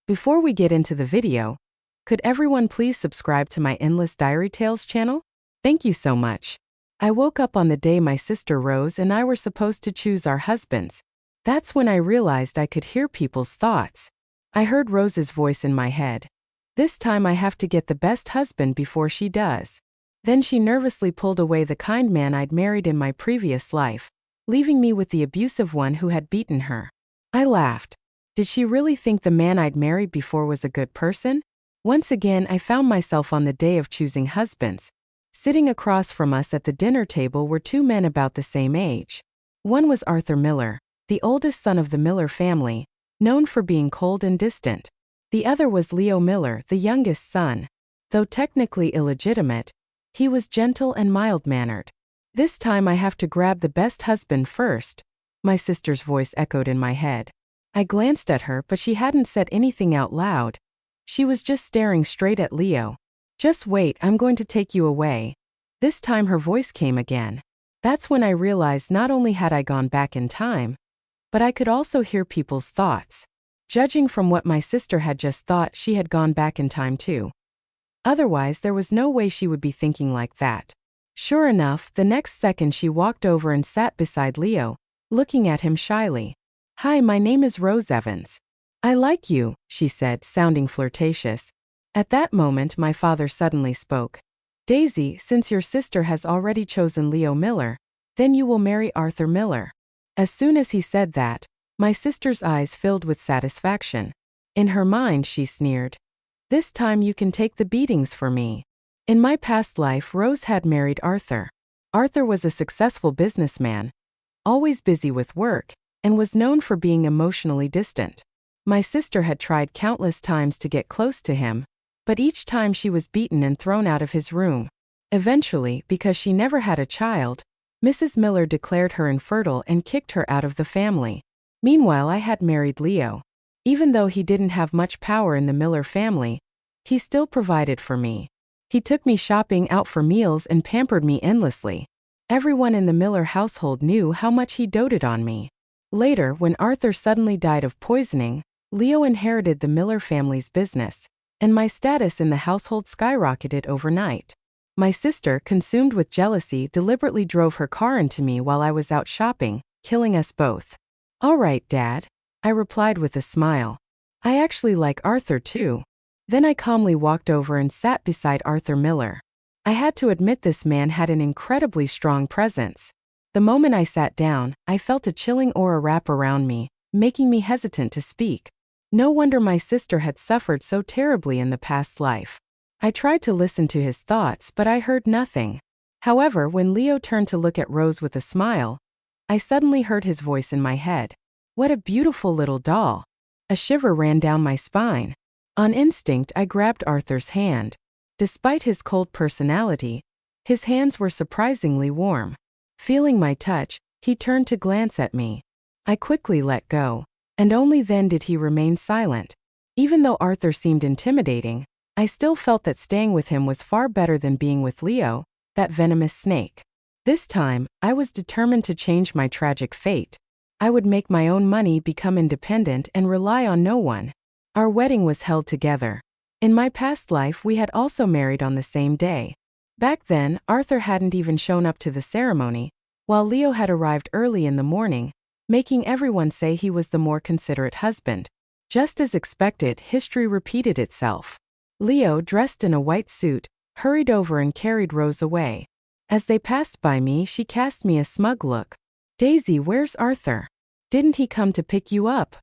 Before we get into the video, could everyone please subscribe to my Endless Diary Tales channel? Thank you so much. I woke up on the day my sister Rose and I were supposed to choose our husbands. That's when I realized I could hear people's thoughts. I heard Rose's voice in my head. This time I have to get the best husband before she does. Then she nervously pulled away the kind man I'd married in my previous life, leaving me with the abusive one who had beaten her. I laughed. Did she really think the man I'd married before was a good person? Once again, I found myself on the day of choosing husbands. Sitting across from us at the dinner table were two men about the same age. One was Arthur Miller, the oldest son of the Miller family, known for being cold and distant. The other was Leo Miller, the youngest son. Though technically illegitimate, he was gentle and mild-mannered. This time I have to grab the best husband first, my sister's voice echoed in my head. I glanced at her, but she hadn't said anything out loud. She was just staring straight at Leo. Just wait, I'm going to take you away. This time her voice came again. That's when I realized not only had I gone back in time, but I could also hear people's thoughts. Judging from what my sister had just thought, she had gone back in time too. Otherwise, there was no way she would be thinking like that. Sure enough, the next second she walked over and sat beside Leo, looking at him shyly. "Hi, my name is Rose Evans. I like you," she said, sounding flirtatious. At that moment, my father suddenly spoke. "Daisy, since your sister has already chosen Leo Miller, then you will marry Arthur Miller." As soon as he said that, my sister's eyes filled with satisfaction. In her mind, she sneered. "This time you can take the beatings for me." In my past life, Rose had married Arthur. Arthur was a successful businessman, always busy with work, and was known for being emotionally distant. My sister had tried countless times to get close to him, but each time she was beaten and thrown out of his room. Eventually, because she never had a child, Mrs. Miller declared her infertile and kicked her out of the family. Meanwhile, I had married Leo. Even though he didn't have much power in the Miller family, he still provided for me. He took me shopping, out for meals, and pampered me endlessly. Everyone in the Miller household knew how much he doted on me. Later, when Arthur suddenly died of poisoning, Leo inherited the Miller family's business, and my status in the household skyrocketed overnight. My sister, consumed with jealousy, deliberately drove her car into me while I was out shopping, killing us both. "All right, Dad," I replied with a smile. "I actually like Arthur too." Then I calmly walked over and sat beside Arthur Miller. I had to admit this man had an incredibly strong presence. The moment I sat down, I felt a chilling aura wrap around me, making me hesitant to speak. No wonder my sister had suffered so terribly in the past life. I tried to listen to his thoughts, but I heard nothing. However, when Leo turned to look at Rose with a smile, I suddenly heard his voice in my head. "What a beautiful little doll." A shiver ran down my spine. On instinct, I grabbed Arthur's hand. Despite his cold personality, his hands were surprisingly warm. Feeling my touch, he turned to glance at me. I quickly let go, and only then did he remain silent. Even though Arthur seemed intimidating, I still felt that staying with him was far better than being with Leo, that venomous snake. This time, I was determined to change my tragic fate. I would make my own money, become independent, and rely on no one. Our wedding was held together. In my past life, we had also married on the same day. Back then, Arthur hadn't even shown up to the ceremony, while Leo had arrived early in the morning, making everyone say he was the more considerate husband. Just as expected, history repeated itself. Leo, dressed in a white suit, hurried over and carried Rose away. As they passed by me, she cast me a smug look. "Daisy, where's Arthur? Didn't he come to pick you up?"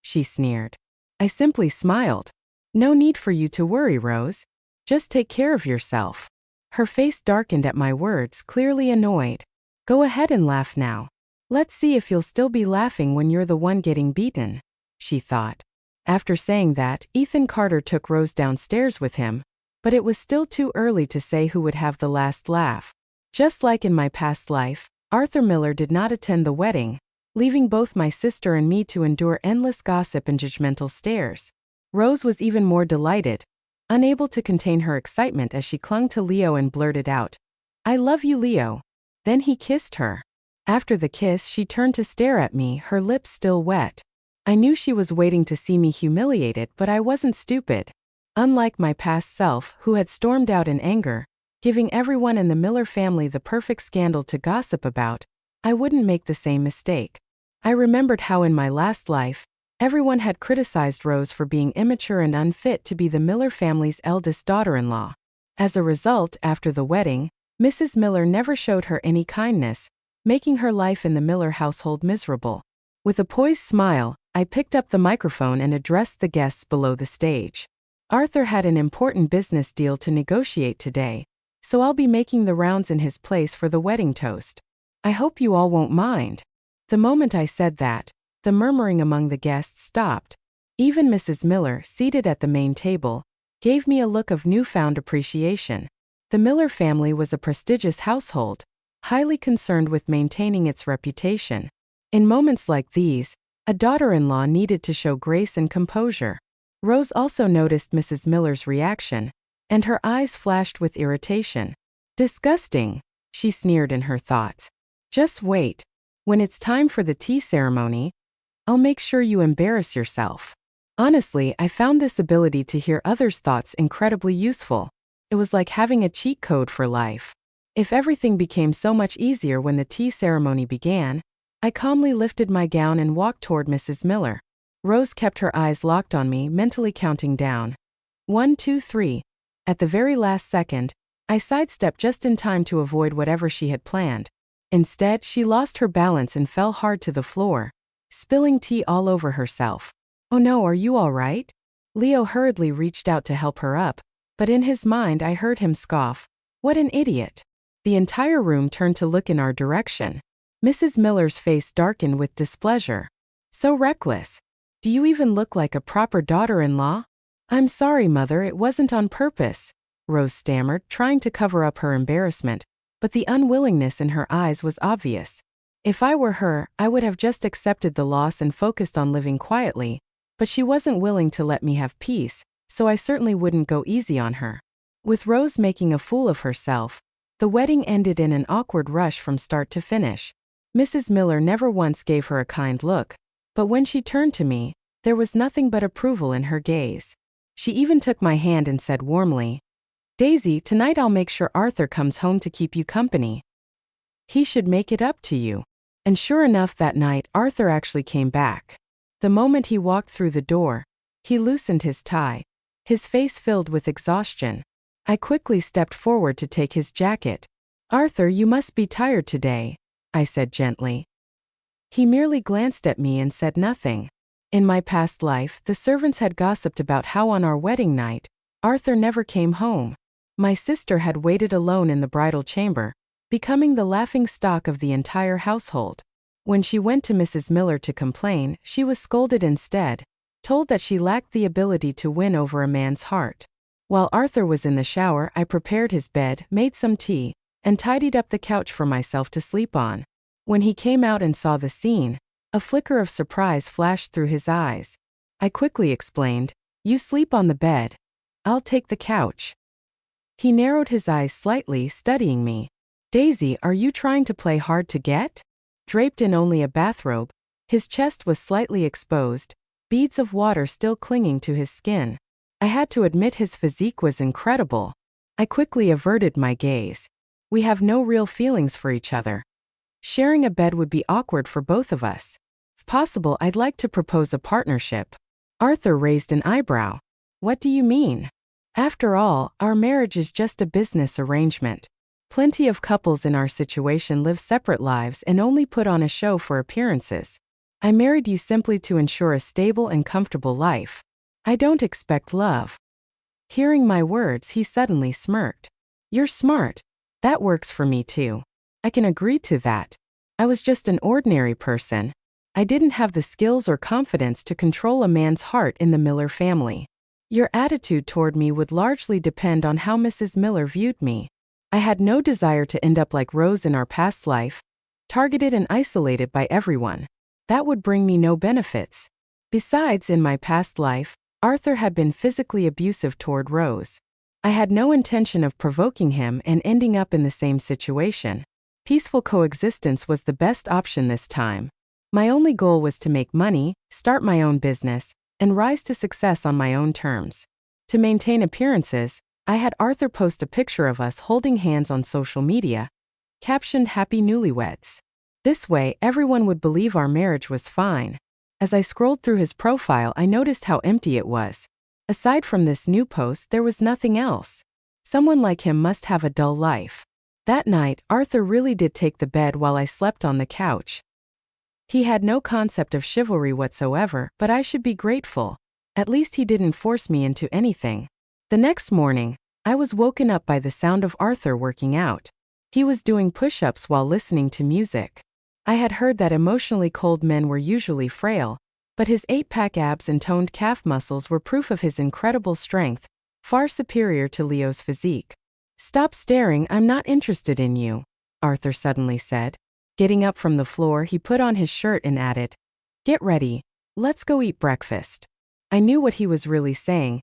she sneered. I simply smiled. "No need for you to worry, Rose. Just take care of yourself." Her face darkened at my words, clearly annoyed. "Go ahead and laugh now. Let's see if you'll still be laughing when you're the one getting beaten," she thought. After saying that, Ethan Carter took Rose downstairs with him, but it was still too early to say who would have the last laugh. Just like in my past life, Arthur Miller did not attend the wedding, leaving both my sister and me to endure endless gossip and judgmental stares. Rose was even more delighted, unable to contain her excitement as she clung to Leo and blurted out, "I love you, Leo." Then he kissed her. After the kiss, she turned to stare at me, her lips still wet. I knew she was waiting to see me humiliated, but I wasn't stupid. Unlike my past self, who had stormed out in anger, giving everyone in the Miller family the perfect scandal to gossip about, I wouldn't make the same mistake. I remembered how in my last life, everyone had criticized Rose for being immature and unfit to be the Miller family's eldest daughter-in-law. As a result, after the wedding, Mrs. Miller never showed her any kindness, making her life in the Miller household miserable. With a poised smile, I picked up the microphone and addressed the guests below the stage. Arthur had an important business deal to negotiate today, so I'll be making the rounds in his place for the wedding toast. I hope you all won't mind. The moment I said that, the murmuring among the guests stopped. Even Mrs. Miller, seated at the main table, gave me a look of newfound appreciation. The Miller family was a prestigious household, highly concerned with maintaining its reputation. In moments like these, a daughter-in-law needed to show grace and composure. Rose also noticed Mrs. Miller's reaction, and her eyes flashed with irritation. "Disgusting," she sneered in her thoughts. "Just wait. When it's time for the tea ceremony, I'll make sure you embarrass yourself." Honestly, I found this ability to hear others' thoughts incredibly useful. It was like having a cheat code for life. If everything became so much easier when the tea ceremony began, I calmly lifted my gown and walked toward Mrs. Miller. Rose kept her eyes locked on me, mentally counting down. 1, 2, 3. At the very last second, I sidestepped just in time to avoid whatever she had planned. Instead, she lost her balance and fell hard to the floor, spilling tea all over herself. "Oh no, are you all right?" Leo hurriedly reached out to help her up, but in his mind I heard him scoff. "What an idiot." The entire room turned to look in our direction. Mrs. Miller's face darkened with displeasure. "So reckless. Do you even look like a proper daughter-in-law?" "I'm sorry, Mother, it wasn't on purpose," Rose stammered, trying to cover up her embarrassment, but the unwillingness in her eyes was obvious. If I were her, I would have just accepted the loss and focused on living quietly, but she wasn't willing to let me have peace, so I certainly wouldn't go easy on her. With Rose making a fool of herself, the wedding ended in an awkward rush from start to finish. Mrs. Miller never once gave her a kind look, but when she turned to me, there was nothing but approval in her gaze. She even took my hand and said warmly, "Daisy, tonight I'll make sure Arthur comes home to keep you company. He should make it up to you." And sure enough, that night, Arthur actually came back. The moment he walked through the door, he loosened his tie, his face filled with exhaustion. I quickly stepped forward to take his jacket. "Arthur, you must be tired today," I said gently. He merely glanced at me and said nothing. In my past life, the servants had gossiped about how on our wedding night, Arthur never came home. My sister had waited alone in the bridal chamber, becoming the laughing stock of the entire household. When she went to Mrs. Miller to complain, she was scolded instead, told that she lacked the ability to win over a man's heart. While Arthur was in the shower, I prepared his bed, made some tea, and tidied up the couch for myself to sleep on. When he came out and saw the scene, a flicker of surprise flashed through his eyes. I quickly explained, "You sleep on the bed. I'll take the couch." He narrowed his eyes slightly, studying me. "Daisy, are you trying to play hard to get?" Draped in only a bathrobe, his chest was slightly exposed, beads of water still clinging to his skin. I had to admit his physique was incredible. I quickly averted my gaze. "We have no real feelings for each other. Sharing a bed would be awkward for both of us. If possible, I'd like to propose a partnership." Arthur raised an eyebrow. "What do you mean?" "After all, our marriage is just a business arrangement. Plenty of couples in our situation live separate lives and only put on a show for appearances. I married you simply to ensure a stable and comfortable life. I don't expect love." Hearing my words, he suddenly smirked. "You're smart. That works for me too. I can agree to that. I was just an ordinary person. I didn't have the skills or confidence to control a man's heart in the Miller family. Your attitude toward me would largely depend on how Mrs. Miller viewed me. I had no desire to end up like Rose in our past life, targeted and isolated by everyone. That would bring me no benefits. Besides, in my past life, Arthur had been physically abusive toward Rose. I had no intention of provoking him and ending up in the same situation. Peaceful coexistence was the best option this time. My only goal was to make money, start my own business, and rise to success on my own terms. To maintain appearances, I had Arthur post a picture of us holding hands on social media, captioned "Happy Newlyweds." This way, everyone would believe our marriage was fine. As I scrolled through his profile, I noticed how empty it was. Aside from this new post, there was nothing else. Someone like him must have a dull life. That night, Arthur really did take the bed while I slept on the couch. He had no concept of chivalry whatsoever, but I should be grateful. At least he didn't force me into anything. The next morning, I was woken up by the sound of Arthur working out. He was doing push-ups while listening to music. I had heard that emotionally cold men were usually frail, but his 8-pack abs and toned calf muscles were proof of his incredible strength, far superior to Leo's physique. "Stop staring, I'm not interested in you," Arthur suddenly said. Getting up from the floor, he put on his shirt and added, "Get ready, let's go eat breakfast." I knew what he was really saying.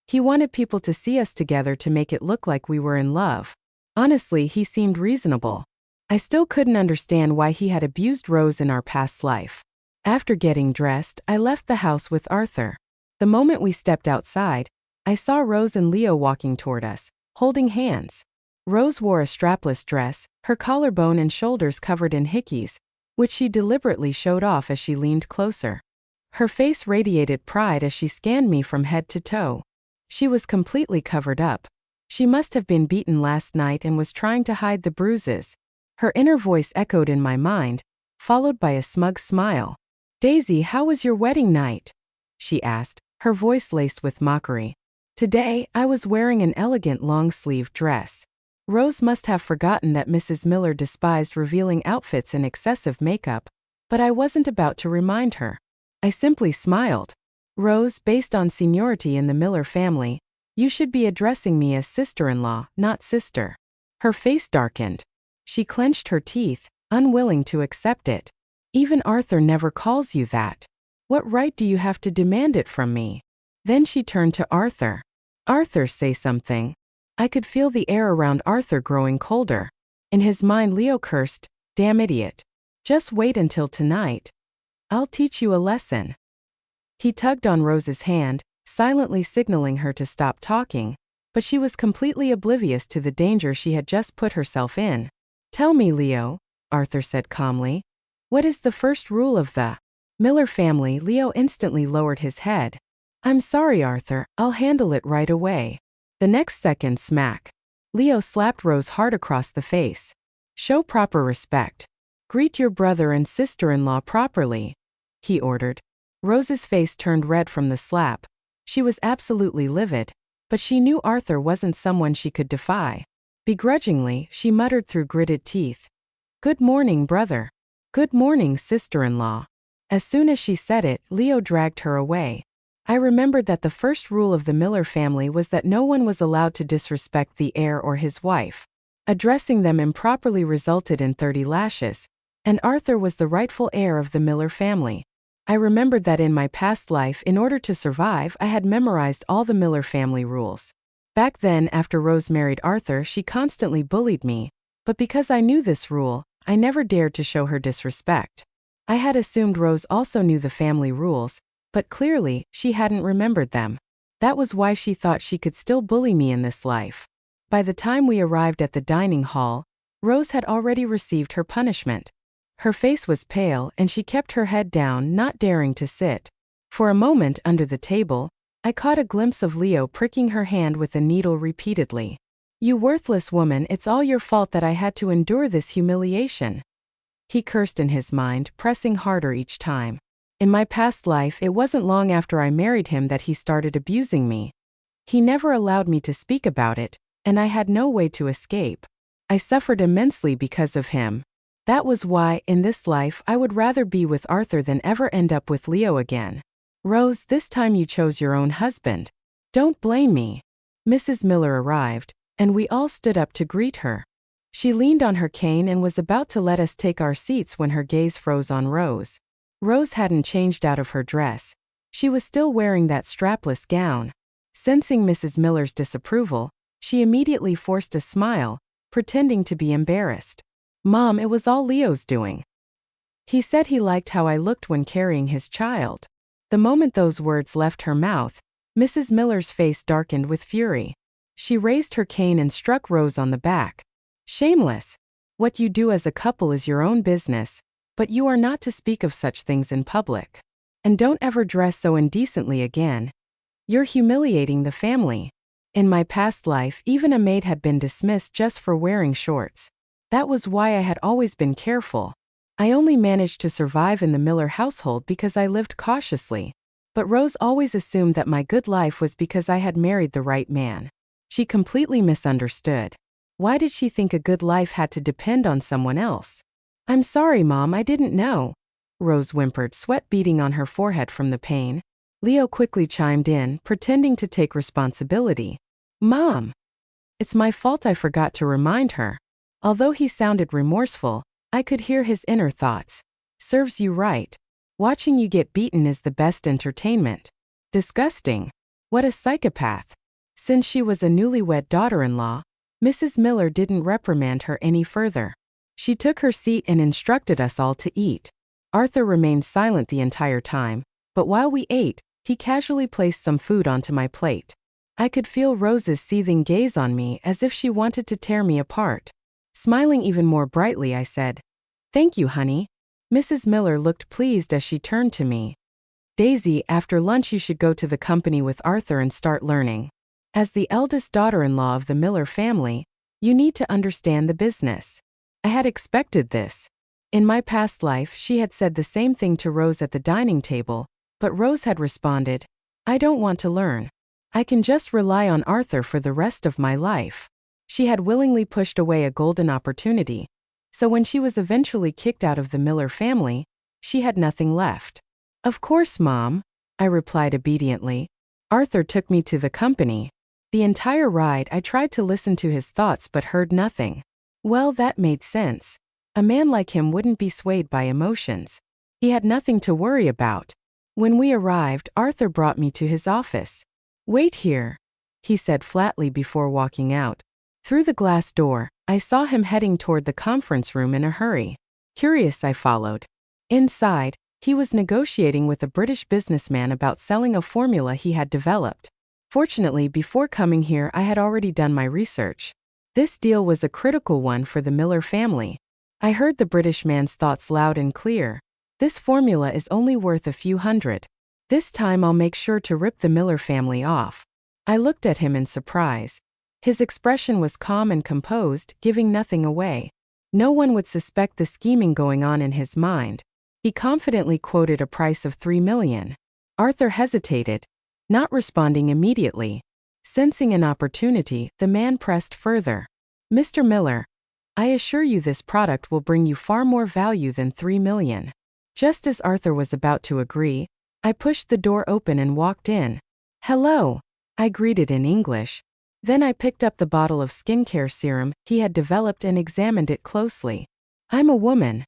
He wanted people to see us together to make it look like we were in love. Honestly, he seemed reasonable. I still couldn't understand why he had abused Rose in our past life. After getting dressed, I left the house with Arthur. The moment we stepped outside, I saw Rose and Leo walking toward us, holding hands. Rose wore a strapless dress, her collarbone and shoulders covered in hickeys, which she deliberately showed off as she leaned closer. Her face radiated pride as she scanned me from head to toe. She was completely covered up. She must have been beaten last night and was trying to hide the bruises. Her inner voice echoed in my mind, followed by a smug smile. "Daisy, how was your wedding night?" she asked, her voice laced with mockery. Today, I was wearing an elegant long-sleeved dress. Rose must have forgotten that Mrs. Miller despised revealing outfits and excessive makeup, but I wasn't about to remind her. I simply smiled. "Rose, based on seniority in the Miller family, you should be addressing me as sister-in-law, not sister." Her face darkened. She clenched her teeth, unwilling to accept it. "Even Arthur never calls you that. What right do you have to demand it from me?" Then she turned to Arthur. "Arthur, say something." I could feel the air around Arthur growing colder. In his mind, Leo cursed, "Damn idiot. Just wait until tonight. I'll teach you a lesson." He tugged on Rose's hand, silently signaling her to stop talking, but she was completely oblivious to the danger she had just put herself in. "Tell me, Leo," Arthur said calmly. "What is the first rule of the Miller family?" Leo instantly lowered his head. "I'm sorry, Arthur, I'll handle it right away." The next second, smack. Leo slapped Rose hard across the face. "Show proper respect. Greet your brother and sister-in-law properly," he ordered. Rose's face turned red from the slap. She was absolutely livid, but she knew Arthur wasn't someone she could defy. Begrudgingly, she muttered through gritted teeth, "Good morning, brother. Good morning, sister-in-law." As soon as she said it, Leo dragged her away. I remembered that the first rule of the Miller family was that no one was allowed to disrespect the heir or his wife. Addressing them improperly resulted in 30 lashes, and Arthur was the rightful heir of the Miller family. I remembered that in my past life, in order to survive, I had memorized all the Miller family rules. Back then, after Rose married Arthur, she constantly bullied me, but because I knew this rule, I never dared to show her disrespect. I had assumed Rose also knew the family rules, but clearly, she hadn't remembered them. That was why she thought she could still bully me in this life. By the time we arrived at the dining hall, Rose had already received her punishment. Her face was pale and she kept her head down, not daring to sit. For a moment under the table, I caught a glimpse of Leo pricking her hand with a needle repeatedly. "You worthless woman, it's all your fault that I had to endure this humiliation," he cursed in his mind, pressing harder each time. In my past life, it wasn't long after I married him that he started abusing me. He never allowed me to speak about it, and I had no way to escape. I suffered immensely because of him. That was why, in this life, I would rather be with Arthur than ever end up with Leo again. "Rose, this time you chose your own husband. Don't blame me." Mrs. Miller arrived, and we all stood up to greet her. She leaned on her cane and was about to let us take our seats when her gaze froze on Rose. Rose hadn't changed out of her dress. She was still wearing that strapless gown. Sensing Mrs. Miller's disapproval, she immediately forced a smile, pretending to be embarrassed. "Mom, it was all Leo's doing." He said he liked how I looked when carrying his child. The moment those words left her mouth, Mrs. Miller's face darkened with fury. She raised her cane and struck Rose on the back. Shameless! What you do as a couple is your own business, but you are not to speak of such things in public. And don't ever dress so indecently again. You're humiliating the family. In my past life, even a maid had been dismissed just for wearing shorts. That was why I had always been careful. I only managed to survive in the Miller household because I lived cautiously. But Rose always assumed that my good life was because I had married the right man. She completely misunderstood. Why did she think a good life had to depend on someone else? I'm sorry, Mom, I didn't know. Rose whimpered, sweat beading on her forehead from the pain. Leo quickly chimed in, pretending to take responsibility. Mom! It's my fault, I forgot to remind her. Although he sounded remorseful, I could hear his inner thoughts. Serves you right. Watching you get beaten is the best entertainment. Disgusting. What a psychopath. Since she was a newlywed daughter-in-law, Mrs. Miller didn't reprimand her any further. She took her seat and instructed us all to eat. Arthur remained silent the entire time, but while we ate, he casually placed some food onto my plate. I could feel Rose's seething gaze on me as if she wanted to tear me apart. Smiling even more brightly, I said, "Thank you, honey." Mrs. Miller looked pleased as she turned to me. "Daisy, after lunch you should go to the company with Arthur and start learning. As the eldest daughter-in-law of the Miller family, you need to understand the business." I had expected this. In my past life, she had said the same thing to Rose at the dining table, but Rose had responded, "I don't want to learn. I can just rely on Arthur for the rest of my life." She had willingly pushed away a golden opportunity. So when she was eventually kicked out of the Miller family, she had nothing left. "Of course, Mom," I replied obediently. Arthur took me to the company. The entire ride I tried to listen to his thoughts but heard nothing. Well, that made sense. A man like him wouldn't be swayed by emotions. He had nothing to worry about. When we arrived, Arthur brought me to his office. "Wait here," he said flatly before walking out. Through the glass door, I saw him heading toward the conference room in a hurry. Curious, I followed. Inside, he was negotiating with a British businessman about selling a formula he had developed. Fortunately, before coming here, I had already done my research. This deal was a critical one for the Miller family. I heard the British man's thoughts loud and clear. This formula is only worth a few hundred. This time I'll make sure to rip the Miller family off. I looked at him in surprise. His expression was calm and composed, giving nothing away. No one would suspect the scheming going on in his mind. He confidently quoted a price of $3 million. Arthur hesitated, not responding immediately. Sensing an opportunity, the man pressed further. "Mr. Miller, I assure you this product will bring you far more value than $3 million. Just as Arthur was about to agree, I pushed the door open and walked in. "Hello," I greeted in English. Then I picked up the bottle of skincare serum he had developed and examined it closely. "I'm a woman.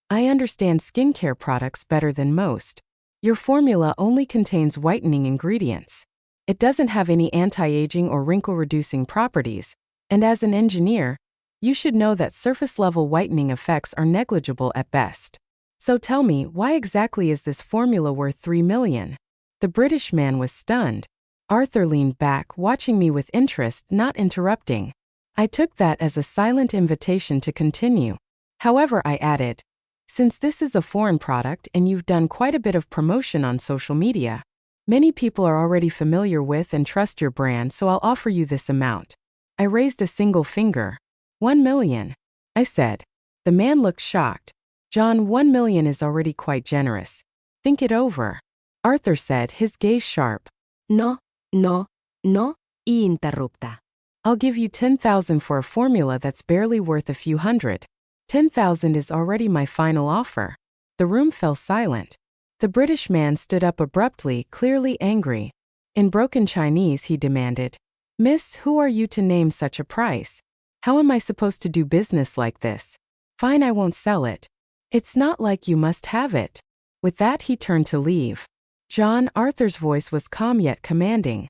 I understand skincare products better than most. Your formula only contains whitening ingredients. It doesn't have any anti-aging or wrinkle-reducing properties, and as an engineer, you should know that surface-level whitening effects are negligible at best. So tell me, why exactly is this formula worth $3 million? The British man was stunned. Arthur leaned back, watching me with interest, not interrupting. I took that as a silent invitation to continue. However, I added, "Since this is a foreign product and you've done quite a bit of promotion on social media, many people are already familiar with and trust your brand, so I'll offer you this amount." I raised a single finger. $1 million, I said. The man looked shocked. "John, $1 million is already quite generous. Think it over," Arthur said, his gaze sharp. No, y interrupta. "I'll give you 10,000 for a formula that's barely worth a few hundred. 10,000 is already my final offer." The room fell silent. The British man stood up abruptly, clearly angry. In broken Chinese, he demanded, "Miss, who are you to name such a price? How am I supposed to do business like this? Fine, I won't sell it. It's not like you must have it." With that, he turned to leave. "John," Arthur's voice was calm yet commanding.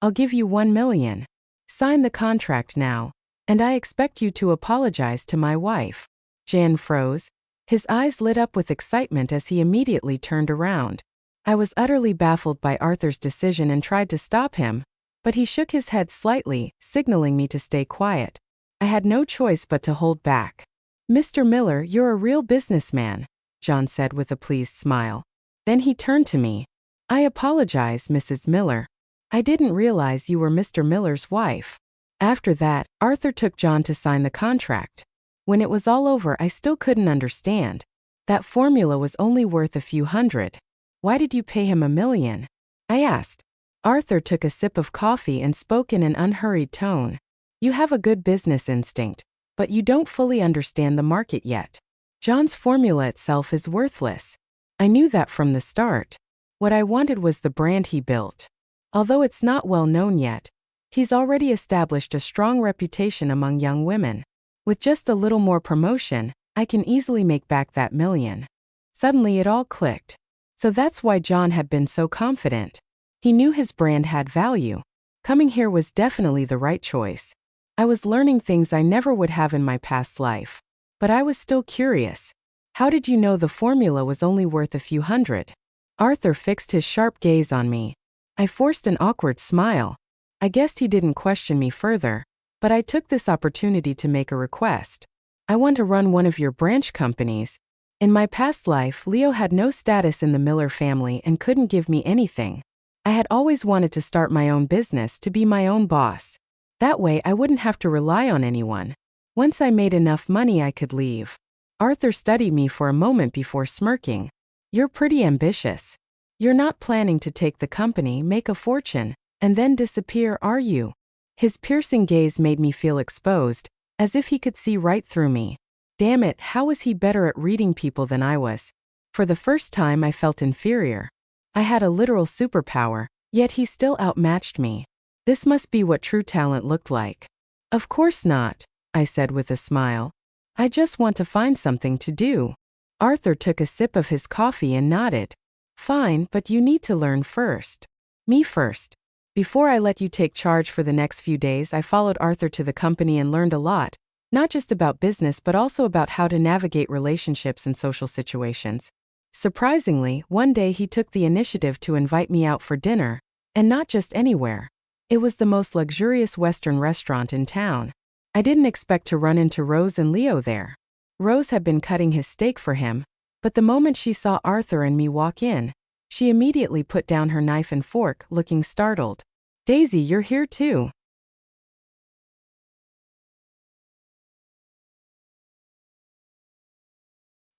"I'll give you $1 million. Sign the contract now, and I expect you to apologize to my wife." Jan froze. His eyes lit up with excitement as he immediately turned around. I was utterly baffled by Arthur's decision and tried to stop him, but he shook his head slightly, signaling me to stay quiet. I had no choice but to hold back. "Mr. Miller, you're a real businessman," John said with a pleased smile. Then he turned to me. "I apologize, Mrs. Miller. I didn't realize you were Mr. Miller's wife." After that, Arthur took John to sign the contract. When it was all over, I still couldn't understand. That formula was only worth a few hundred. "Why did you pay him $1 million?" I asked. Arthur took a sip of coffee and spoke in an unhurried tone. "You have a good business instinct, but you don't fully understand the market yet. John's formula itself is worthless. I knew that from the start. What I wanted was the brand he built. Although it's not well known yet, he's already established a strong reputation among young women. With just a little more promotion, I can easily make back that $1 million." Suddenly it all clicked. So that's why John had been so confident. He knew his brand had value. Coming here was definitely the right choice. I was learning things I never would have in my past life. But I was still curious. "How did you know the formula was only worth a few hundred?" Arthur fixed his sharp gaze on me. I forced an awkward smile. I guessed he didn't question me further, but I took this opportunity to make a request. "I want to run one of your branch companies. In my past life, Leo had no status in the Miller family and couldn't give me anything. I had always wanted to start my own business, to be my own boss. That way I wouldn't have to rely on anyone. Once I made enough money, I could leave." Arthur studied me for a moment before smirking. "You're pretty ambitious. You're not planning to take the company, make a fortune, and then disappear, are you?" His piercing gaze made me feel exposed, as if he could see right through me. Damn it, how was he better at reading people than I was? For the first time, I felt inferior. I had a literal superpower, yet he still outmatched me. This must be what true talent looked like. "Of course not," I said with a smile. "I just want to find something to do." Arthur took a sip of his coffee and nodded. "Fine, but you need to learn first." "Me first." Before I let you take charge for the next few days, I followed Arthur to the company and learned a lot, not just about business but also about how to navigate relationships and social situations. Surprisingly, one day he took the initiative to invite me out for dinner, and not just anywhere. It was the most luxurious Western restaurant in town. I didn't expect to run into Rose and Leo there. Rose had been cutting his steak for him, but the moment she saw Arthur and me walk in, she immediately put down her knife and fork, looking startled. "Daisy, you're here too."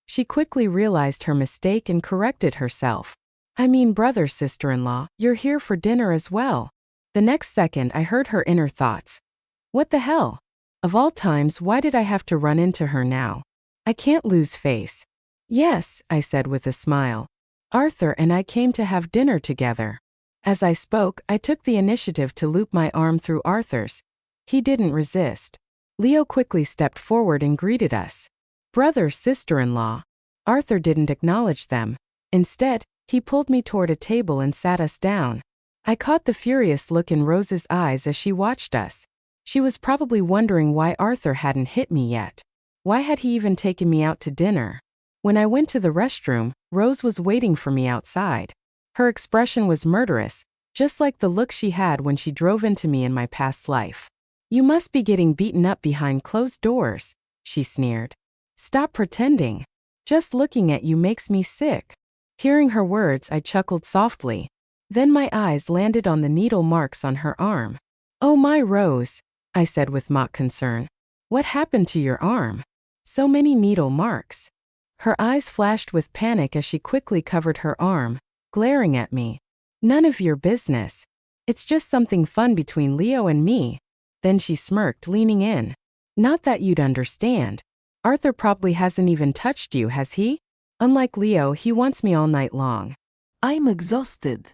She quickly realized her mistake and corrected herself. "I mean, brother, sister-in-law, you're here for dinner as well." The next second I heard her inner thoughts. What the hell? Of all times, why did I have to run into her now? I can't lose face. "Yes," I said with a smile. "Arthur and I came to have dinner together." As I spoke, I took the initiative to loop my arm through Arthur's. He didn't resist. Leo quickly stepped forward and greeted us. "Brother, sister-in-law." Arthur didn't acknowledge them. Instead, he pulled me toward a table and sat us down. I caught the furious look in Rose's eyes as she watched us. She was probably wondering why Arthur hadn't hit me yet. Why had he even taken me out to dinner? When I went to the restroom, Rose was waiting for me outside. Her expression was murderous, just like the look she had when she drove into me in my past life. "You must be getting beaten up behind closed doors," she sneered. "Stop pretending. Just looking at you makes me sick." Hearing her words, I chuckled softly. Then my eyes landed on the needle marks on her arm. "Oh my Rose," I said with mock concern. "What happened to your arm? So many needle marks." Her eyes flashed with panic as she quickly covered her arm, glaring at me. "None of your business. It's just something fun between Leo and me." Then she smirked, leaning in. "Not that you'd understand. Arthur probably hasn't even touched you, has he? Unlike Leo, he wants me all night long." "I'm exhausted."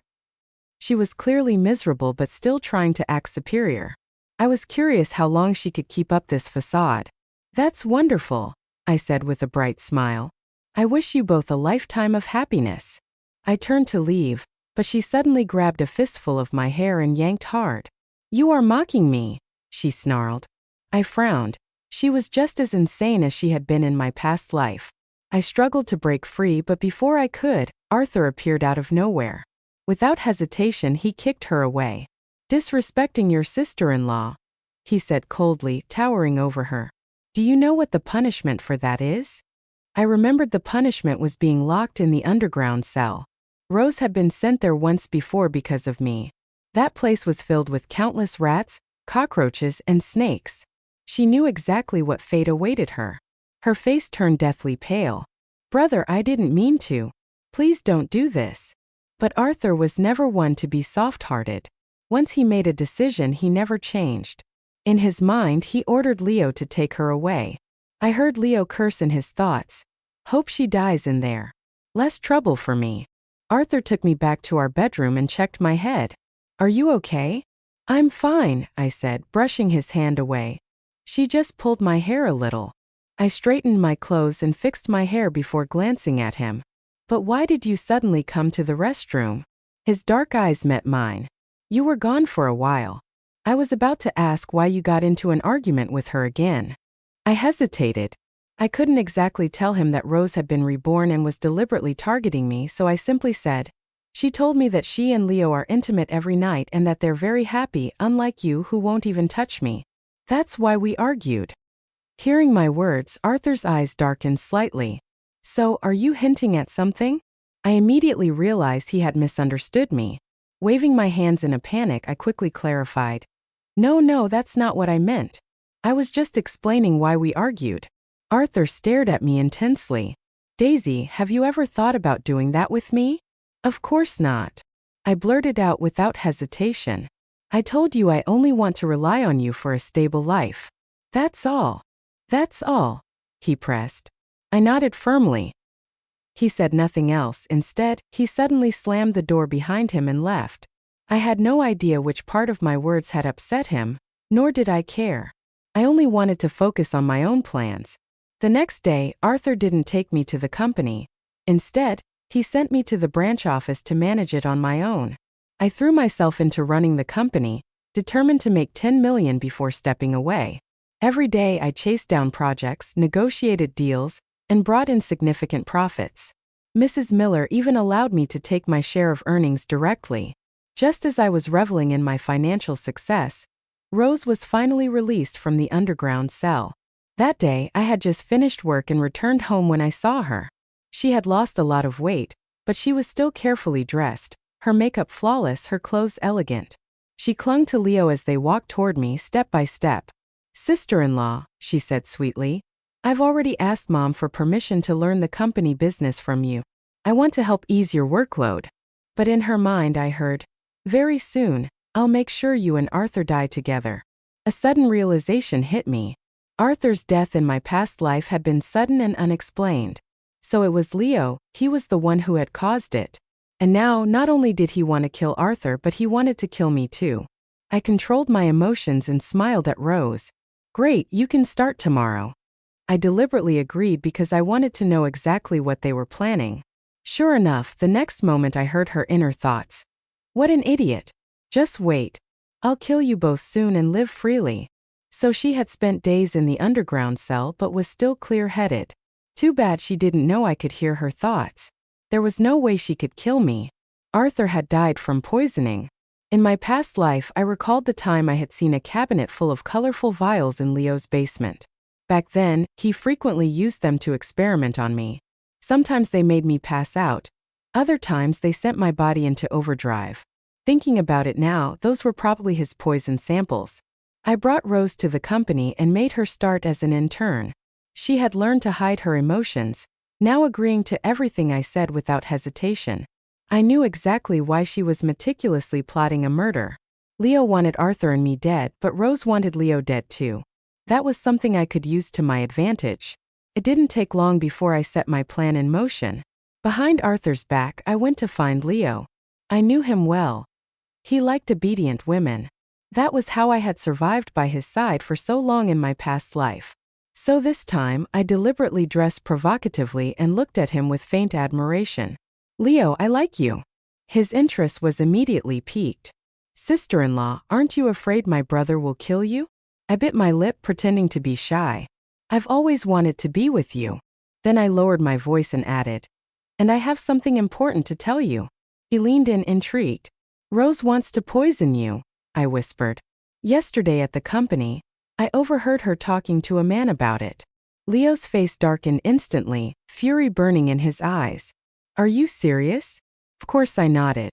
She was clearly miserable but still trying to act superior. I was curious how long she could keep up this facade. "That's wonderful," I said with a bright smile. "I wish you both a lifetime of happiness." I turned to leave, but she suddenly grabbed a fistful of my hair and yanked hard. "You are mocking me," she snarled. I frowned. She was just as insane as she had been in my past life. I struggled to break free, but before I could, Arthur appeared out of nowhere. Without hesitation, he kicked her away. "Disrespecting your sister-in-law," he said coldly, towering over her. "Do you know what the punishment for that is?" I remembered the punishment was being locked in the underground cell. Rose had been sent there once before because of me. That place was filled with countless rats, cockroaches, and snakes. She knew exactly what fate awaited her. Her face turned deathly pale. "Brother, I didn't mean to. Please don't do this." But Arthur was never one to be soft-hearted. Once he made a decision, he never changed. In his mind, he ordered Leo to take her away. I heard Leo curse in his thoughts. "Hope she dies in there. Less trouble for me." Arthur took me back to our bedroom and checked my head. "Are you okay?" "I'm fine," I said, brushing his hand away. "She just pulled my hair a little." I straightened my clothes and fixed my hair before glancing at him. "But why did you suddenly come to the restroom?" His dark eyes met mine. "You were gone for a while." I was about to ask why you got into an argument with her again. I hesitated. I couldn't exactly tell him that Rose had been reborn and was deliberately targeting me, so I simply said, "She told me that she and Leo are intimate every night and that they're very happy, unlike you who won't even touch me. That's why we argued." Hearing my words, Arthur's eyes darkened slightly. "So, are you hinting at something?" I immediately realized he had misunderstood me. Waving my hands in a panic, I quickly clarified. No, that's not what I meant. I was just explaining why we argued." Arthur stared at me intensely. "Daisy, have you ever thought about doing that with me?" "Of course not." I blurted out without hesitation. "I told you I only want to rely on you for a stable life. That's all." "That's all," he pressed. I nodded firmly. He said nothing else. Instead, he suddenly slammed the door behind him and left. I had no idea which part of my words had upset him, nor did I care. I only wanted to focus on my own plans. The next day, Arthur didn't take me to the company. Instead, he sent me to the branch office to manage it on my own. I threw myself into running the company, determined to make 10 million before stepping away. Every day I chased down projects, negotiated deals, and brought in significant profits. Mrs. Miller even allowed me to take my share of earnings directly. Just as I was reveling in my financial success, Rose was finally released from the underground cell. That day, I had just finished work and returned home when I saw her. She had lost a lot of weight, but she was still carefully dressed, her makeup flawless, her clothes elegant. She clung to Leo as they walked toward me step by step. "Sister-in-law," she said sweetly, "I've already asked Mom for permission to learn the company business from you. I want to help ease your workload." But in her mind I heard, "Very soon, I'll make sure you and Arthur die together." A sudden realization hit me. Arthur's death in my past life had been sudden and unexplained. So it was Leo, he was the one who had caused it. And now, not only did he want to kill Arthur, but he wanted to kill me too. I controlled my emotions and smiled at Rose. "Great, you can start tomorrow." I deliberately agreed because I wanted to know exactly what they were planning. Sure enough, the next moment I heard her inner thoughts. "What an idiot. Just wait. I'll kill you both soon and live freely." So she had spent days in the underground cell but was still clear-headed. Too bad she didn't know I could hear her thoughts. There was no way she could kill me. Arthur had died from poisoning. In my past life, I recalled the time I had seen a cabinet full of colorful vials in Leo's basement. Back then, he frequently used them to experiment on me. Sometimes they made me pass out. Other times they sent my body into overdrive. Thinking about it now, those were probably his poison samples. I brought Rose to the company and made her start as an intern. She had learned to hide her emotions, now agreeing to everything I said without hesitation. I knew exactly why she was meticulously plotting a murder. Leo wanted Arthur and me dead, but Rose wanted Leo dead too. That was something I could use to my advantage. It didn't take long before I set my plan in motion. Behind Arthur's back, I went to find Leo. I knew him well. He liked obedient women. That was how I had survived by his side for so long in my past life. So this time, I deliberately dressed provocatively and looked at him with faint admiration. "Leo, I like you." His interest was immediately piqued. "Sister-in-law, aren't you afraid my brother will kill you?" I bit my lip, pretending to be shy. "I've always wanted to be with you." Then I lowered my voice and added, "And I have something important to tell you." He leaned in, intrigued. "Rose wants to poison you," I whispered. "Yesterday at the company, I overheard her talking to a man about it." Leo's face darkened instantly, fury burning in his eyes. "Are you serious?" Of course I nodded.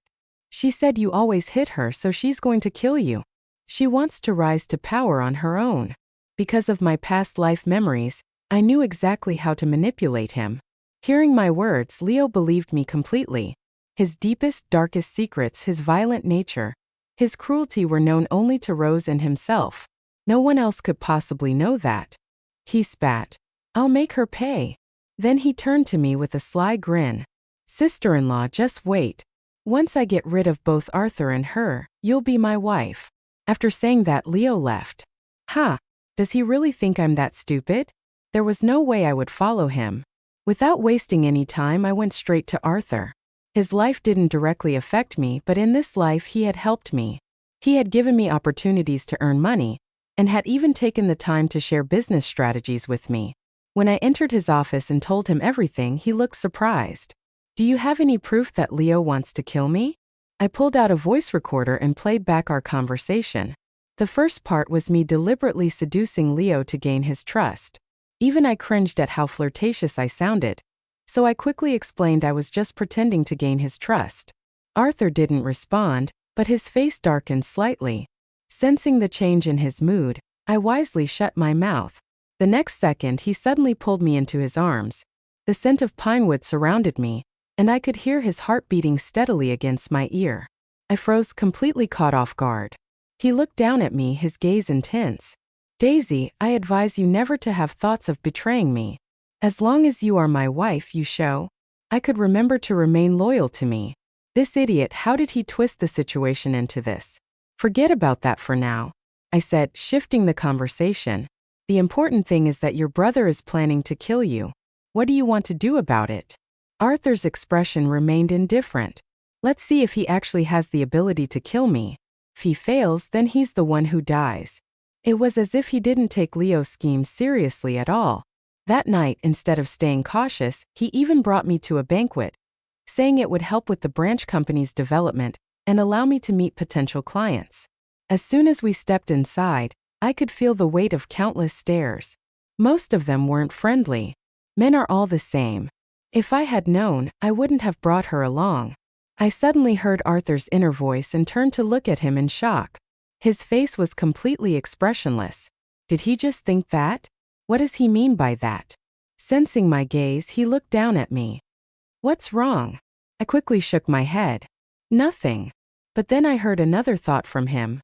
"She said you always hit her, so she's going to kill you. She wants to rise to power on her own." Because of my past life memories, I knew exactly how to manipulate him. Hearing my words, Leo believed me completely. His deepest, darkest secrets, his violent nature, his cruelty were known only to Rose and himself. No one else could possibly know that. He spat. "I'll make her pay." Then he turned to me with a sly grin. "Sister-in-law, just wait. Once I get rid of both Arthur and her, you'll be my wife." After saying that, Leo left. Ha! Does he really think I'm that stupid? There was no way I would follow him. Without wasting any time, I went straight to Arthur. His life didn't directly affect me, but in this life he had helped me. He had given me opportunities to earn money, and had even taken the time to share business strategies with me. When I entered his office and told him everything, he looked surprised. "Do you have any proof that Leo wants to kill me?" I pulled out a voice recorder and played back our conversation. The first part was me deliberately seducing Leo to gain his trust. Even I cringed at how flirtatious I sounded, so I quickly explained I was just pretending to gain his trust. Arthur didn't respond, but his face darkened slightly. Sensing the change in his mood, I wisely shut my mouth. The next second, he suddenly pulled me into his arms. The scent of pinewood surrounded me, and I could hear his heart beating steadily against my ear. I froze, completely caught off guard. He looked down at me, his gaze intense. "Daisy, I advise you never to have thoughts of betraying me. As long as you are my wife, you show I could remember to remain loyal to me." This idiot, how did he twist the situation into this? "Forget about that for now," I said, shifting the conversation. "The important thing is that your brother is planning to kill you. What do you want to do about it?" Arthur's expression remained indifferent. "Let's see if he actually has the ability to kill me. If he fails, then he's the one who dies." It was as if he didn't take Leo's scheme seriously at all. That night, instead of staying cautious, he even brought me to a banquet, saying it would help with the branch company's development and allow me to meet potential clients. As soon as we stepped inside, I could feel the weight of countless stares. Most of them weren't friendly. Men are all the same. If I had known, I wouldn't have brought her along. I suddenly heard Arthur's inner voice and turned to look at him in shock. His face was completely expressionless. Did he just think that? What does he mean by that? Sensing my gaze, he looked down at me. "What's wrong?" I quickly shook my head. "Nothing." But then I heard another thought from him.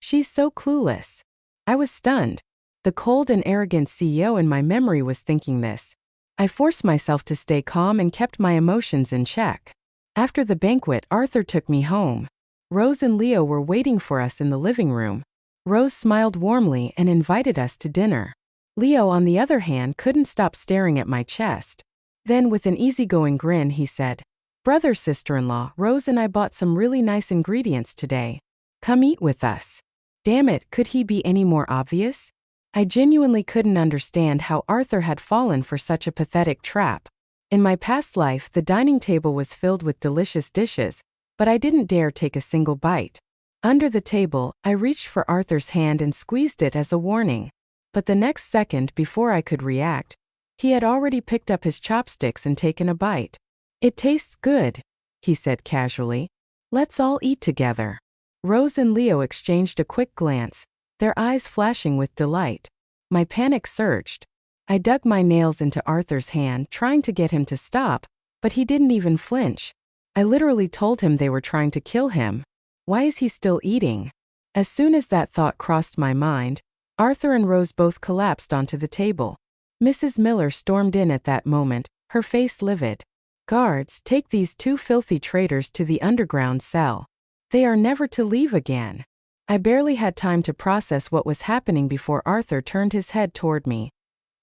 "She's so clueless." I was stunned. The cold and arrogant CEO in my memory was thinking this. I forced myself to stay calm and kept my emotions in check. After the banquet, Arthur took me home. Rose and Leo were waiting for us in the living room. Rose smiled warmly and invited us to dinner. Leo, on the other hand, couldn't stop staring at my chest. Then, with an easygoing grin, he said, "Brother, sister-in-law, Rose and I bought some really nice ingredients today. Come eat with us." Damn it, could he be any more obvious? I genuinely couldn't understand how Arthur had fallen for such a pathetic trap. In my past life, the dining table was filled with delicious dishes, but I didn't dare take a single bite. Under the table, I reached for Arthur's hand and squeezed it as a warning. But the next second, before I could react, he had already picked up his chopsticks and taken a bite. "It tastes good," he said casually. "Let's all eat together." Rose and Leo exchanged a quick glance, their eyes flashing with delight. My panic surged. I dug my nails into Arthur's hand, trying to get him to stop, but he didn't even flinch. I literally told him they were trying to kill him. Why is he still eating? As soon as that thought crossed my mind, Arthur and Rose both collapsed onto the table. Mrs. Miller stormed in at that moment, her face livid. "Guards, take these two filthy traitors to the underground cell. They are never to leave again." I barely had time to process what was happening before Arthur turned his head toward me,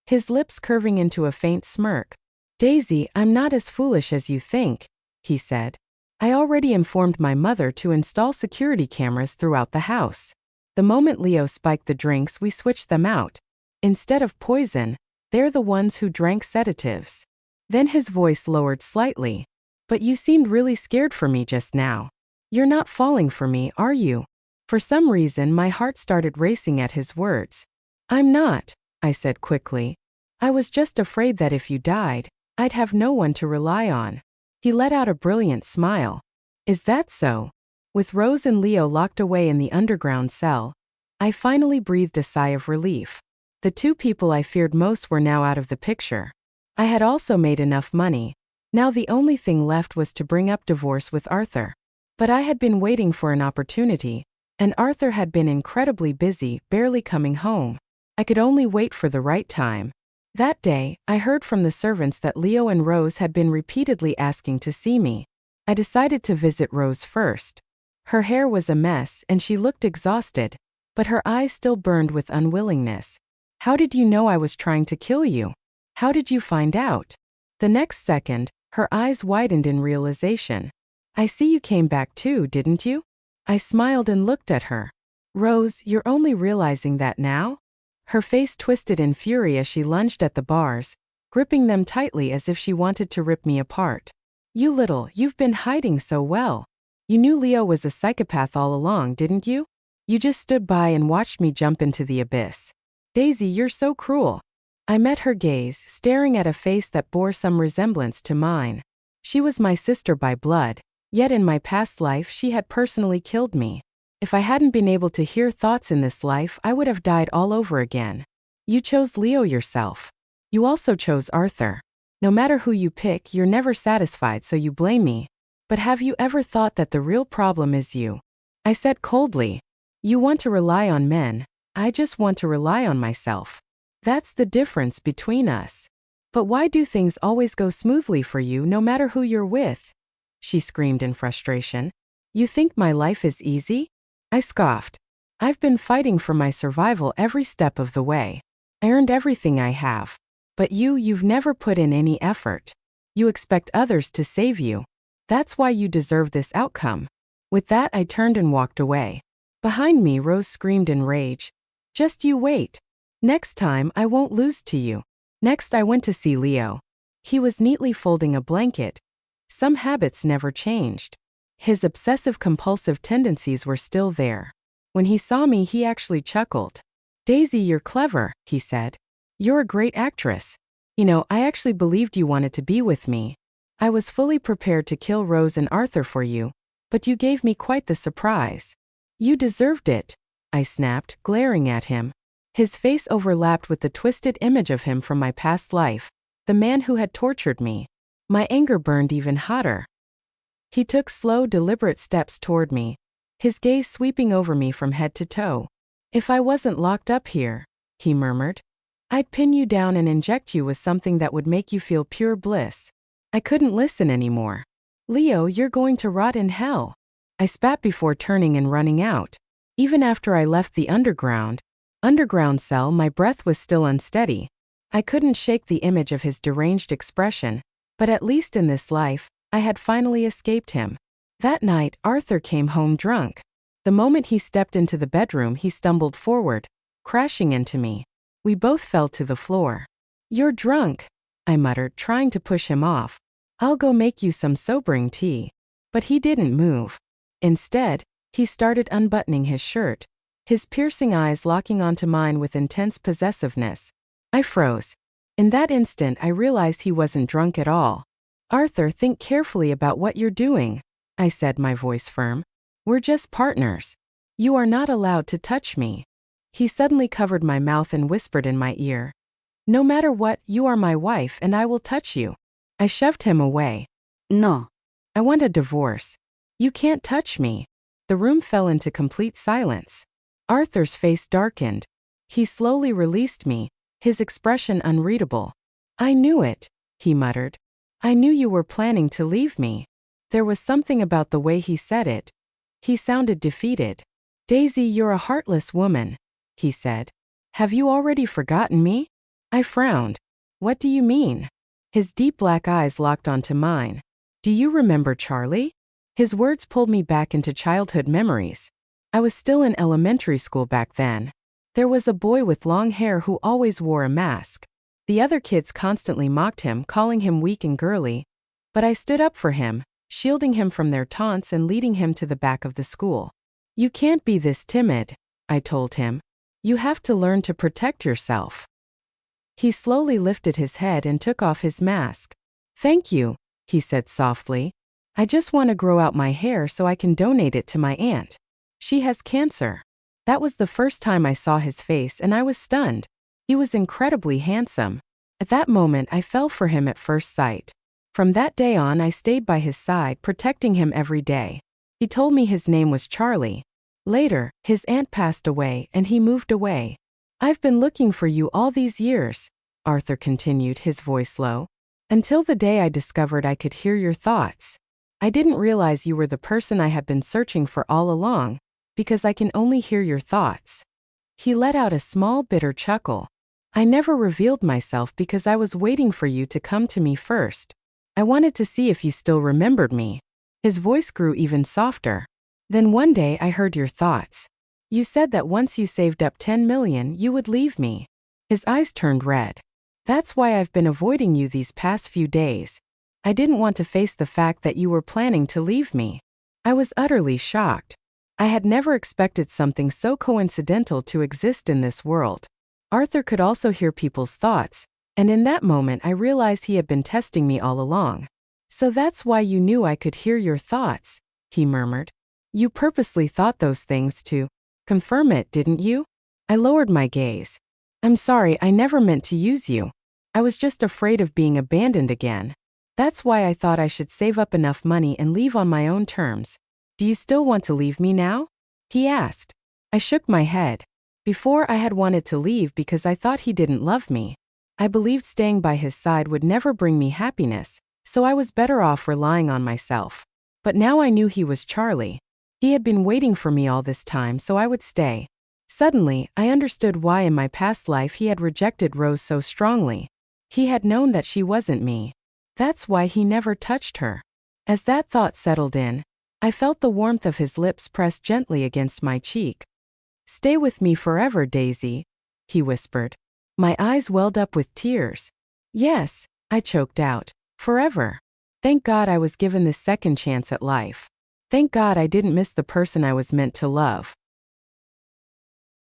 his lips curving into a faint smirk. "Daisy, I'm not as foolish as you think," he said. "I already informed my mother to install security cameras throughout the house. The moment Leo spiked the drinks, we switched them out. Instead of poison, they're the ones who drank sedatives." Then his voice lowered slightly. But you seemed really scared for me just now. You're not falling for me, are you? For some reason, my heart started racing at his words. I'm not, I said quickly. I was just afraid that if you died, I'd have no one to rely on. He let out a brilliant smile. Is that so? With Rose and Leo locked away in the underground cell, I finally breathed a sigh of relief. The two people I feared most were now out of the picture. I had also made enough money. Now the only thing left was to bring up divorce with Arthur. But I had been waiting for an opportunity, and Arthur had been incredibly busy, barely coming home. I could only wait for the right time. That day, I heard from the servants that Leo and Rose had been repeatedly asking to see me. I decided to visit Rose first. Her hair was a mess and she looked exhausted, but her eyes still burned with unwillingness. How did you know I was trying to kill you? How did you find out? The next second, her eyes widened in realization. I see you came back too, didn't you? I smiled and looked at her. Rose, you're only realizing that now? Her face twisted in fury as she lunged at the bars, gripping them tightly as if she wanted to rip me apart. You've been hiding so well. You knew Leo was a psychopath all along, didn't you? You just stood by and watched me jump into the abyss. Daisy, you're so cruel. I met her gaze, staring at a face that bore some resemblance to mine. She was my sister by blood, yet in my past life she had personally killed me. If I hadn't been able to hear thoughts in this life, I would have died all over again. You chose Leo yourself. You also chose Arthur. No matter who you pick, you're never satisfied, so you blame me. But have you ever thought that the real problem is you? I said coldly. You want to rely on men. I just want to rely on myself. That's the difference between us. But why do things always go smoothly for you no matter who you're with? She screamed in frustration. You think my life is easy? I scoffed. I've been fighting for my survival every step of the way. I earned everything I have. But you've never put in any effort. You expect others to save you. That's why you deserve this outcome. With that, I turned and walked away. Behind me, Rose screamed in rage. Just you wait. Next time, I won't lose to you. Next, I went to see Leo. He was neatly folding a blanket. Some habits never changed. His obsessive-compulsive tendencies were still there. When he saw me, he actually chuckled. Daisy, you're clever, he said. You're a great actress. I actually believed you wanted to be with me. I was fully prepared to kill Rose and Arthur for you, but you gave me quite the surprise. You deserved it, I snapped, glaring at him. His face overlapped with the twisted image of him from my past life, the man who had tortured me. My anger burned even hotter. He took slow, deliberate steps toward me, his gaze sweeping over me from head to toe. If I wasn't locked up here, he murmured, I'd pin you down and inject you with something that would make you feel pure bliss. I couldn't listen anymore. Leo, you're going to rot in hell. I spat before turning and running out. Even after I left the underground cell, my breath was still unsteady. I couldn't shake the image of his deranged expression, but at least in this life, I had finally escaped him. That night, Arthur came home drunk. The moment he stepped into the bedroom, he stumbled forward, crashing into me. We both fell to the floor. You're drunk, I muttered, trying to push him off. I'll go make you some sobering tea. But he didn't move. Instead, he started unbuttoning his shirt, his piercing eyes locking onto mine with intense possessiveness. I froze. In that instant, I realized he wasn't drunk at all. Arthur, think carefully about what you're doing, I said, my voice firm. We're just partners. You are not allowed to touch me. He suddenly covered my mouth and whispered in my ear. No matter what, you are my wife and I will touch you. I shoved him away. No. I want a divorce. You can't touch me. The room fell into complete silence. Arthur's face darkened. He slowly released me, his expression unreadable. I knew it, he muttered. I knew you were planning to leave me. There was something about the way he said it. He sounded defeated. Daisy, you're a heartless woman, he said. Have you already forgotten me? I frowned. What do you mean? His deep black eyes locked onto mine. Do you remember Charlie? His words pulled me back into childhood memories. I was still in elementary school back then. There was a boy with long hair who always wore a mask. The other kids constantly mocked him, calling him weak and girly. But I stood up for him, shielding him from their taunts and leading him to the back of the school. You can't be this timid, I told him. You have to learn to protect yourself. He slowly lifted his head and took off his mask. Thank you, he said softly. I just want to grow out my hair so I can donate it to my aunt. She has cancer. That was the first time I saw his face and I was stunned. He was incredibly handsome. At that moment I fell for him at first sight. From that day on I stayed by his side, protecting him every day. He told me his name was Charlie. Later, his aunt passed away and he moved away. I've been looking for you all these years, Arthur continued, his voice low. Until the day I discovered I could hear your thoughts. I didn't realize you were the person I had been searching for all along, because I can only hear your thoughts. He let out a small bitter chuckle. I never revealed myself because I was waiting for you to come to me first. I wanted to see if you still remembered me. His voice grew even softer. Then one day I heard your thoughts. You said that once you saved up 10 million, you would leave me. His eyes turned red. That's why I've been avoiding you these past few days. I didn't want to face the fact that you were planning to leave me. I was utterly shocked. I had never expected something so coincidental to exist in this world. Arthur could also hear people's thoughts, and in that moment I realized he had been testing me all along. So that's why you knew I could hear your thoughts, he murmured. You purposely thought those things to confirm it, didn't you? I lowered my gaze. I'm sorry, I never meant to use you. I was just afraid of being abandoned again. That's why I thought I should save up enough money and leave on my own terms. Do you still want to leave me now? He asked. I shook my head. Before I had wanted to leave because I thought he didn't love me. I believed staying by his side would never bring me happiness, so I was better off relying on myself. But now I knew he was Charlie. He had been waiting for me all this time so I would stay. Suddenly, I understood why in my past life he had rejected Rose so strongly. He had known that she wasn't me. That's why he never touched her. As that thought settled in, I felt the warmth of his lips press gently against my cheek. Stay with me forever, Daisy, he whispered. My eyes welled up with tears. Yes, I choked out. Forever. Thank God I was given this second chance at life. Thank God I didn't miss the person I was meant to love.